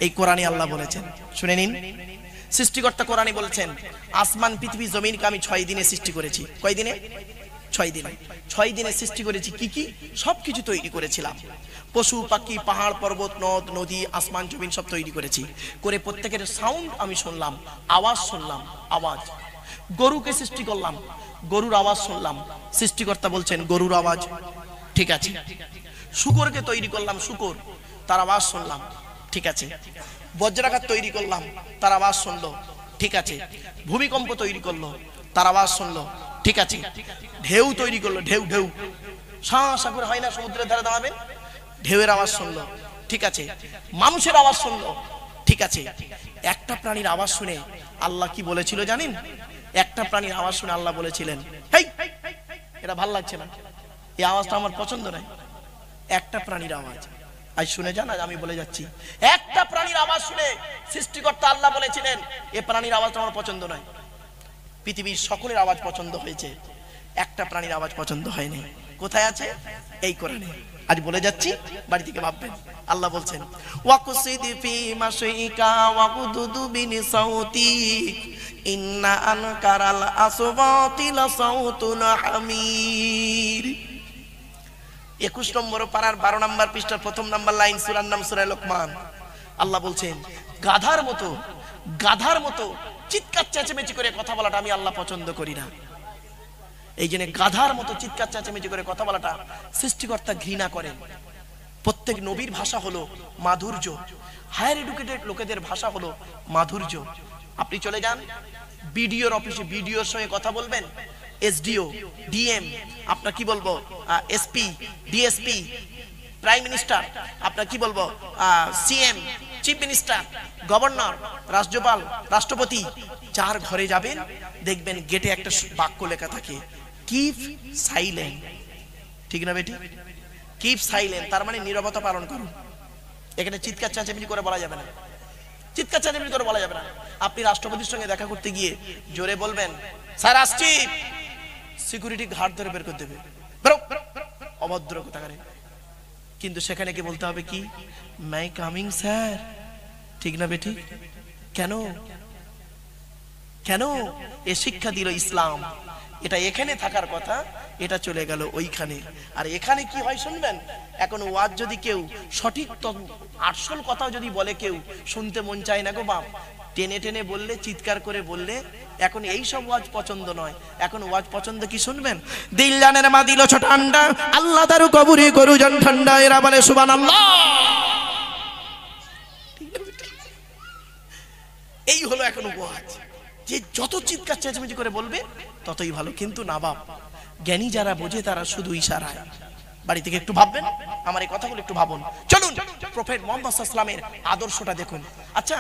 এই কোরআনে আল্লাহ বলেছেন, শুনে নিন। সৃষ্টিকর্তা কোরআনে বলেছেন, আসমান পৃথিবী জমিনকে আমি 6 দিনে সৃষ্টি করেছি। কয় দিনে? 6 দিনে। 6 দিনে সৃষ্টি করেছি কি কি? সবকিছু তৈরি করেছিলাম। পশু পাখি, পাহাড় পর্বত, নদ নদী, আসমান জমিন সব তৈরি করেছি। করে প্রত্যেকের সাউন্ড আমি শুনলাম, আওয়াজ শুনলাম, আওয়াজ। গরুকে সৃষ্টি করলাম, গরুর আওয়াজ শুনলাম। সৃষ্টিকর্তা বলছেন গরুর আওয়াজ, ঠিক আছে। শুকরকে তৈরি করলাম, শুকর, তার আওয়াজ শুনলাম, ঠিক আছে। বজ্রাঘাত তৈরি করলাম, তার আওয়াজ শুনলো, ঠিক আছে। ভূমিকম্প তৈরি করলো, তার আওয়াজ শুনলো, ঠিক আছে। ঢেউ তৈরি করলো, ঢেউ ঢেউ শাঁ করে হয় না সমুদ্রের ধারে দাঁড়াবেন, ঢেউয়ের আওয়াজ শুনলো, ঠিক আছে। মানুষের আওয়াজ শুনলো, ঠিক আছে। একটা প্রাণীর আওয়াজ শুনে আল্লাহ কি বলেছিল জানেন? একটা প্রাণীর আওয়াজ শুনে আল্লাহ বলেছিলেন, হেই এটা ভাল লাগছে না, এই আওয়াজটা আমার পছন্দ নয়। একটা প্রাণীর আওয়াজ, আজ শুনে যান, আজ আমি বলে যাচ্ছি, একটা প্রাণীর আওয়াজ শুনে সৃষ্টিকর্তা আল্লাহ বলেছিলেন, এ প্রাণীর আওয়াজটা আমার পছন্দ নয়। পৃথিবীর সকলের আওয়াজ পছন্দ হয়েছে, একটা প্রাণীর আওয়াজ পছন্দ হয়নি। কোথায় আছে? এই কোরআনে। আজ বলে যাচ্ছি, বাড়ি থেকে ভাববেন। আল্লাহ বলছেন, ওয়াকুসিদ ফি মাশাইকা ওয়াকুদুদু বিনি সাউতিক ইন্না আনকারাল আসওয়াতি লাসাউতুল হামির। 21 নম্বর পারার 12 নম্বর পৃষ্ঠার 1ম নম্বর লাইন, সূরার নাম সূরা লোকমান। আল্লাহ বলছেন, গাধার মতো চিৎকার চেঁচামেচি করে কথা বলাটা আমি আল্লাহ পছন্দ করি না। এই জন্য গাধার মতো চিৎকার চেঁচামেচি করে কথা বলাটা সৃষ্টিকর্তা ঘৃণা করেন। প্রত্যেক নবীর ভাষা হলো মাধুর্য, হায়ার এডুকেটেড লোকেদের ভাষা হলো মাধুর্য। আপনি চলে যান বিডিওর অফিসে, বিডিওর সঙ্গে কথা বলবেন, এসডিও, ডিএম, আপনার কি বলবো, এসপি, ডিএসপি, প্রাইম মিনিস্টার, আপনার কি বলবো, সিএম, চিফ মিনিস্টার, গভর্নর, রাজ্যপাল, রাষ্ট্রপতি, যার ঘরে যাবেন দেখবেন গেটে একটা বাক্য লেখা থাকে, কিপ সাইলেন্ট। ঠিক না বেটি? কিপ সাইলেন্ট, তার মানে নীরবতা পালন করুন। এখানে চিৎকার চেঁচামেচি করে বলা যাবে না, চিৎকার চেঁচামেচি করে বলা যাবে না। আপনি রাষ্ট্রপতির সঙ্গে দেখা করতে গিয়ে জোরে বলবেন, স্যার আসছি, সিকিউরিটি ঘাট ধরে বের করে দেবে, অভদ্র কোথাকারে। কিন্তু সেখানে কি বলতে হবে, কি মাই কামিং স্যার। ঠিক না বেটি? কেন কেন? এ শিক্ষা দিল ইসলাম। এটা এখানে থাকার কথা, এটা চলে গেল ওইখানে। আর এখানে কি হয় শুনবেন, এখন ওয়াজ যদি কেউ সঠিক আসল কথা যদি বলে, কেউ শুনতে মন চায় না গো বাপ, টেনে টেনে বললে, চিৎকার করে বললে, এখন এই সব ওয়াজ পছন্দ নয়। এখন ওয়াজ পছন্দ কি শুনবেন, দিল জানের মা দিল ঠান্ডা, আল্লাহ তারু কবরে গরু জন ঠান্ডা, এরা বলে সুবহানাল্লাহ। এই হলো এখন ওয়াজ, যে যত চিৎকার চেঁচামেচি করে বলবে ততই ভালো। কিন্তু না বাপ, জ্ঞানী যারা বোঝে তারা শুধু ইশারায়। বাড়ি থেকে একটু ভাববেন, আমার এই কথাগুলো একটু ভাবুন। চলুন প্রফেট মুহাম্মদ সাল্লাল্লাহু আলাইহি ওয়াসাল্লামের আদর্শটা দেখুন। আচ্ছা,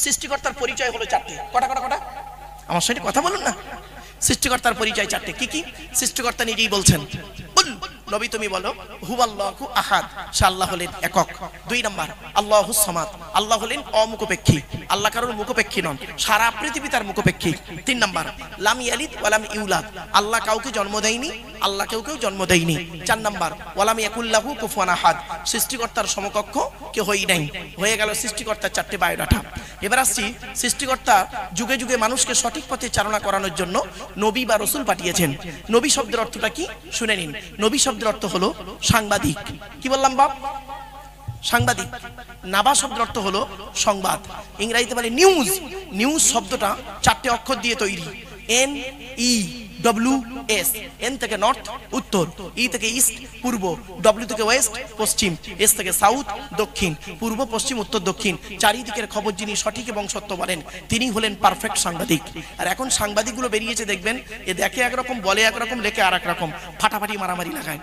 সৃষ্টিকর্তার পরিচয় হলো 4টে। কটা? আমার সাথে কথা বলুন না। সৃষ্টিকর্তার পরিচয় 4টে। কি কি? সৃষ্টিকর্তা নিজেই বলছেন, নবী তুমি বলো, হুয়াল্লাহু আহাদ, সে আল্লাহ হলেন একক। 2 নাম্বার, আল্লাহুস সামাদ, আল্লাহ হলেন অমুখপেক্ষী, আল্লাহ কারোর মুখপেক্ষী নন, সারা পৃথিবী তার মুখপেক্ষী। 3 নাম্বার, লাম ইয়ালিদ ওয়া লাম ইউলাদ, আল্লাহ কাউকে জন্ম দেয়নি, আল্লাহ কেউ জন্ম দেয়নি। 4 নাম্বার ওয়ালাম ইয়াকুল্লাহু কুফুয়ান আহাদ, সৃষ্টিকর্তার সমকক্ষ কেউ হই নাই। হয়ে গেল সৃষ্টিকর্তার 4টে বায়োডাটা। এবার আসছি সৃষ্টিকর্তা যুগে যুগে মানুষকে সঠিক পথে চালনা করানোর জন্য নবী বা রসুল পাঠিয়েছেন। নবী শব্দের অর্থটা কি শুনে নিন। নবী শব্দের অর্থ হলো সাংবাদিক। কি বললাম বাপ? সাংবাদিক। নাবা শব্দের অর্থ হলো সংবাদ, ইংরেজিতে বলে নিউজ। নিউজ শব্দটা 4টে অক্ষর দিয়ে তৈরি, NEWS। এন থেকে নর্থ উত্তর, ই থেকে ইস্ট পূর্ব, ডব্লিউ থেকে ওয়েস্ট পশ্চিম, এস থেকে সাউথ দক্ষিণ, পূর্ব পশ্চিম উত্তর দক্ষিণ। চারিদিকের খবর যিনি সঠিক এবং সত্য বলেন তিনি হলেন পারফেক্ট সাংবাদিক। আর এখন সাংবাদিকগুলো বেরিয়েছে দেখবেন, এ দেখে একরকম বলে একরকম, লেখে আর এক রকম, ফাটাফাটি মারামারি লাগায়।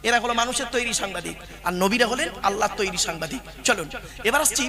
এরা হলো মানুষের তৈরি সাংবাদিক, আর নবীরা হলেন আল্লাহর তৈরি সাংবাদিক। চলুন এবার আসছি,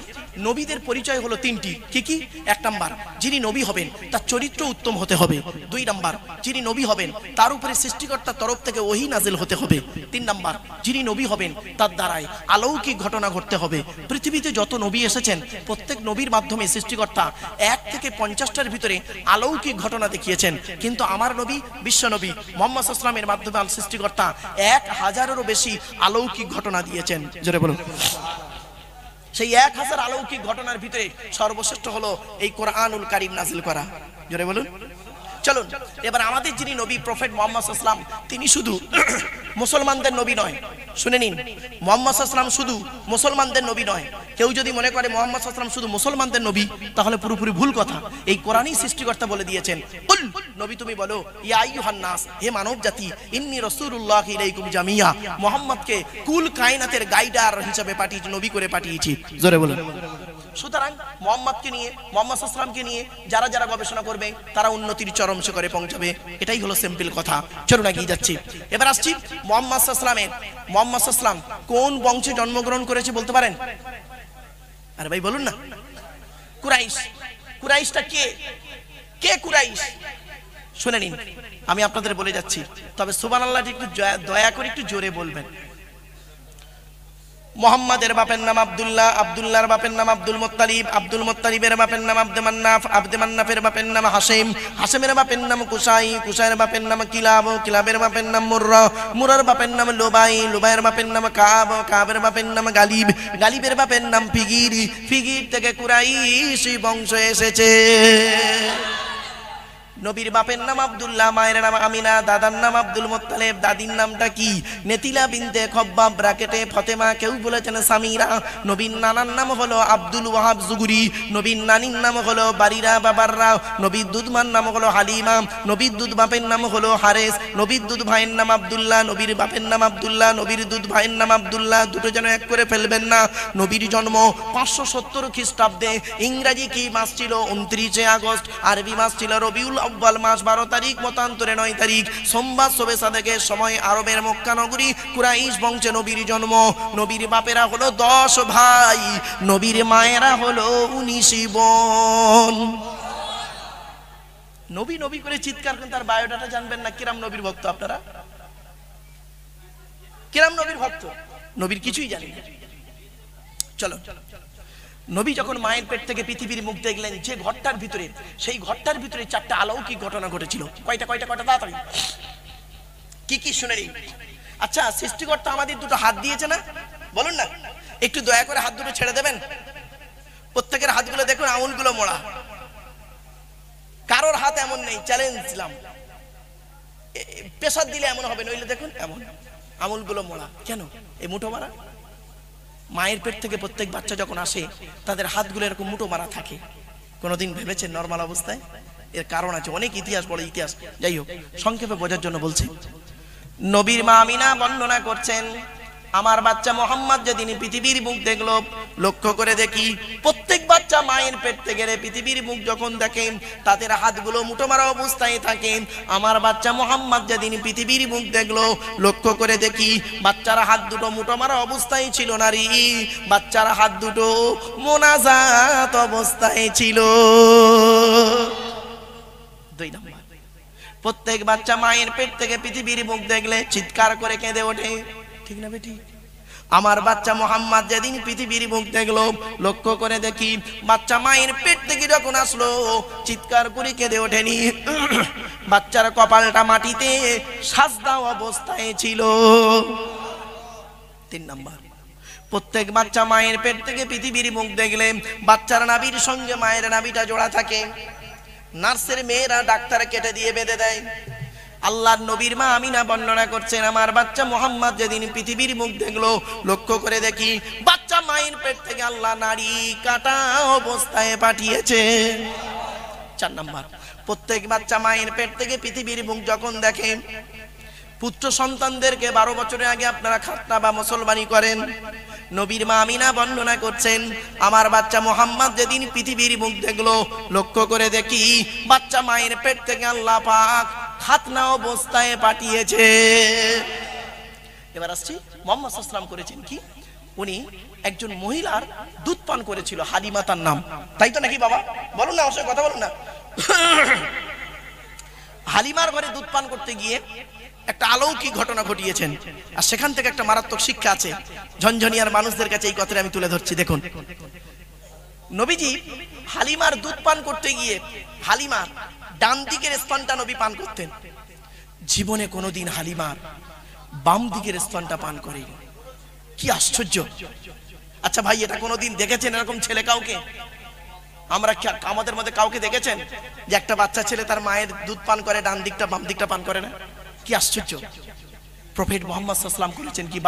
নবীদের পরিচয় হলো 3টি। কি কি? 1 নাম্বার, যিনি নবী হবেন তার চরিত্র উত্তম হতে হবে। 2 নাম্বার, যিনি নবী হবেন তার উপরে সৃষ্টিকর্তার তরফ থেকে ওহী নাজিল হতে হবে। 3 নাম্বার, যিনি নবী হবেন তার দ্বারাই অলৌকিক ঘটনা ঘটতে হবে। পৃথিবীতে যত নবী এসেছেন প্রত্যেক নবীর মাধ্যমে সৃষ্টিকর্তা 1 থেকে 50টার ভিতরে অলৌকিক ঘটনা দেখিয়েছেন, কিন্তু আমার নবী বিশ্ব নবী মুহাম্মদ সাল্লাল্লাহু আলাইহি ওয়াসাল্লামের মাধ্যমে সৃষ্টিকর্তা 1000-এরও বেশি অলৌকিক ঘটনা দিয়েছেন। জোরে বলুন। সেই 1000 অলৌকিক ঘটনার ভিতরে সর্বশ্রেষ্ঠ হলো এই কোরআনুল কারীম নাজিল করা। জোরে বলুন। চলুন এবার আমাদের যিনি নবী প্রফেট মুহাম্মদ সাল্লাল্লাহু আলাইহি ওয়াসাল্লাম, তিনি শুধু মুসলমানদের নবী নয়। শুনে নিন, মুহাম্মদ সাল্লাল্লাহু আলাইহি ওয়াসাল্লাম শুধু মুসলমানদের নবী নয়। কেউ যদি মনে করে মুহাম্মদ সাল্লাল্লাহু আলাইহি ওয়াসাল্লাম শুধু মুসলমানদের নবী, তাহলে পুরোপুরি ভুল কথা। এই কোরআনই সৃষ্টিকর্তা বলে দিয়েছেন, কুল নবী তুমি বলো, ইয়া আইয়ুহান নাস, হে মানব জাতি, ইন্নী রাসূলুল্লাহি ইলাইকুম জামিয়া, মুহাম্মদকে কুল কায়নাতের গাইডার হিসেবে পাঠিয়েছি, নবী করে পাঠিয়েছি। জোরে বলুন। সুতরাং মুহাম্মদকে নিয়ে, মুহাম্মদ সাল্লাল্লাহু আলাইহি ওয়াসাল্লামকে নিয়ে যারা যারা গবেষণা করবে তারা উন্নতির চরম শিখরে পৌঁছাবে। এটাই হলো সিম্পল কথা। চলুন এগিয়ে যাচ্ছি। এবার আসছি মুহাম্মদ সাল্লাল্লাহু আলাইহি ওয়াসাল্লাম কোন বংশে জন্মগ্রহণ করেছে বলতে পারেন? আরে ভাই বলুন না। কুরাইশ। কুরাইশটা কে? কে কুরাইশ? শুনে নিন, আমি আপনাদের বলে যাচ্ছি, তবে সুবহানাল্লাহ একটু দয়া করে একটু জোরে বলবেন। মুহাম্মাদের বাপের নাম আব্দুল্লাহ, আব্দুল্লাহর বাপের নাম আব্দুল মুত্তালিব, আব্দুল মুত্তালিবের বাপের নাম আব্দে মান্নাফ, আব্দে মান্নাফের বাপের নাম হাশিম, হাশিমের বাপের নাম কুসাই, কুসাইয়ের বাপের নাম কিলাব, কিলাবের বাপের নাম মুররা, মুরার বাপের নাম লুবাই, লুবাইয়ের বাপের নাম কাব, কাবের বাপের নাম গালিব, গালিবের বাপের নাম ফিগির, ফিগির থেকে কুরাইশ বংশ এসেছে। নবীর বাপের নাম আব্দুল্লাহ, মায়ের নাম আমিনা, দাদার নাম আব্দুল মুত্তালিব, দাদির নামটা কি? নেতিলা বিনতে খব্বাব ব্র্যাকেটে ফতেমা, কেউ বলেছেন সামিরা। নবীর নানার নাম হলো আব্দুল ওয়াহাব জুগুরি, নবীর নানির নাম হলো বারিরা বাবাররা, নবীর দুধমার নাম হলো হালিমা, নবীর দুধ বাপের নাম হলো হারেস, নবীর দুধ ভাইয়ের নাম আব্দুল্লাহ, নবীর বাপের নাম আব্দুল্লাহ, নবীর দুধ ভাইয়ের নাম আব্দুল্লাহ, দুটো যেন এক করে ফেলবেন না। নবীর জন্ম 570 খ্রিস্টাব্দে। ইংরাজি কি মাস ছিল? 29 আগস্ট। আরবি মাস ছিল রবিউল আউয়াল মাস, 12 তারিখ, মতান্তরে 9 তারিখ, সোমবার শবে সাদেকের সময় আরবের মক্কা নগরী কুরাইশ বংশে নবীর জন্ম। নবীর বাপেরা হলো 10 ভাই, নবীর মায়েরা হলো 19 বোন। নবী নবী করে চিৎকার করেন, তার বায়োডাটা জানবেন না? কিরাম নবীর ভক্ত আপনারা? কিরাম নবীর ভক্ত? নবীর কিছুই জানি না। চলো, নবী যখন মায়ের পেট থেকে পৃথিবীর মুখ দেখলেন, যে ঘরটার ভিতরে, সেই ঘরটার ভিতরে 4টা অলৌকিক ঘটনা ঘটেছিল। কয়টা? তাড়াতাড়ি কি কি শুনে নিন। আচ্ছা, সৃষ্টিকর্তা আমাদের দুটো হাত দিয়েছে না? বলুন না, একটু দয়া করে হাত দুটো ছেড়ে দেবেন। প্রত্যেকের হাতগুলো দেখুন, আঙুলগুলো মোড়া। কারোর হাত এমন নেই, চ্যালেঞ্জ দিলাম। প্রেসার দিলে এমন হবে, নইলে দেখুন এমন আঙুলগুলো মোড়া। কেন এই মুঠো মারা? মায়ের পেট থেকে প্রত্যেক বাচ্চা যখন আসে তাদের হাতগুলো এরকম মুঠো মারা থাকে। কোনোদিন ভেবেছেন নরমাল অবস্থায়? এর কারণ আছে, অনেক ইতিহাস, বড় ইতিহাস। যাই হোক, সংক্ষেপে বোঝার জন্য বলছি। নবীর মা আমিনা বর্ণনা করছেন, আমার বাচ্চা মোহাম্মদ যেদিন পৃথিবীর মুখ দেখলো, লক্ষ্য করে দেখি প্রত্যেক বাচ্চা মায়ের পেট থেকে পৃথিবীর মুখ যখন দেখেন তাদের হাতগুলো মুঠো মারা অবস্থায় থাকে। আমার বাচ্চা মোহাম্মদ যেদিন পৃথিবীর মুখ দেখলো, লক্ষ্য করে দেখি বাচ্চার হাত দুটো মুঠো মারা অবস্থায় ছিল না রে, বাচ্চার হাত দুটো মোনাজাত অবস্থায় ছিল। 2 নাম্বার, প্রত্যেক বাচ্চা মায়ের পেট থেকে পৃথিবীর মুখ দেখলে চিৎকার করে কেঁদে ওঠে, ঠিক না বেটি? আমার বাচ্চা মোহাম্মদ যেদিন পৃথিবীর মুখ দেখলো, লক্ষ্য করে দেখি বাচ্চা মায়ের পেট থেকে যখন আসলো চিৎকার করে কেঁদে ওঠেনি, বাচ্চার কপালটা মাটিতে সাজদা অবস্থায় ছিল। 3 নাম্বার, প্রত্যেক বাচ্চা মায়ের পেট থেকে পৃথিবীর মুখ দেখলে বাচ্চার নাভির সঙ্গে মায়ের নাভিটা জোড়া থাকে। নার্সের মেয়েরা ডাক্তার কেটে দিয়ে বেঁধে দেয়। আল্লাহর নবীর মা আমিনা বর্ণনা করছেন, আমার বাচ্চা মোহাম্মদ যেদিন পৃথিবীর মুখ দেখলো, লক্ষ্য করে দেখি বাচ্চা মায়ের পেট থেকে আল্লাহ নাড়ি কাটা অবস্থায় পাঠিয়েছে। 4 নাম্বার, প্রত্যেক বাচ্চা মায়ের পেট থেকে পৃথিবীর মুখ যখন দেখে, পুত্র সন্তানদেরকে 12 বছরের আগে আপনারা খাতনা বা মুসলমানি করেন। নবীর মা আমিনা বর্ণনা করছেন, আমার বাচ্চা মোহাম্মদ যেদিন পৃথিবীর মুখ দেখলো, লক্ষ্য করে দেখি বাচ্চা মায়ের পেট থেকে আল্লাহ পাক খাতনা অবস্থায় পাঠিয়েছে। এবার আসছি, মুহাম্মদ সাল্লাল্লাহু আলাইহি ওয়াসাল্লাম করেছেন কি, উনি একজন মহিলার দুধ পান করেছিল, হালিমা তার নাম, তাই তো নাকি বাবা? বলুন না, অবশ্যই কথা বলুন না। হালিমার ঘরে দুধ পান করতে গিয়ে একটা অলৌকিক ঘটনা ঘটিয়েছেন, আর সেখান থেকে একটা মারাত্মক শিক্ষা আছে। ঝনঝনিয়ার মানুষদের কাছে এই কথাটা আমি তুলে ধরছি। দেখুন, নবীজি হালিমার দুধ পান করতে গিয়ে হালিমার ডান দিকের স্তনটা নবী পান করতেন। জীবনে কোনোদিন হালিমার বাম দিকের স্তনটা পান করেনি। কি আশ্চর্য! আচ্ছা ভাই, এটা কোনোদিন দেখেছেন এরকম ছেলে কাউকে? আমরা আমাদের মধ্যে কাউকে দেখেছেন যে একটা বাচ্চা ছেলে তার মায়ের দুধ পান করে, ডান দিকটা বাম দিকটা পান করে না? কি আশ্চর্য! প্রফেট মুহাম্মদ সাল্লাল্লাহু আলাইহি ওয়াসাল্লাম করেছেন কি,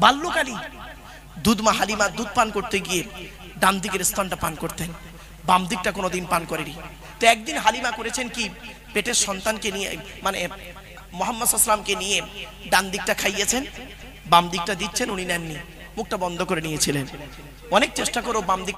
বাল্যকালী দুধ মা হালিমা দুধ পান করতে গিয়ে ডান দিকের স্তনটা পান করতেন, বাম দিকটা কোনোদিন পান করেনি। তো একদিন হালিমা করেছেন কি, পেটের সন্তানকে নিয়ে, মানে মুহাম্মদ সাল্লাল্লাহু আলাইহি ওয়াসাল্লামকে নিয়ে ডান দিকটা খাইয়েছেন, বাম দিকটা দিচ্ছেন, উনি নেননি, মুখটা বন্ধ করে নিয়েছিলেন। অনেক চেষ্টা করেও বাম দিক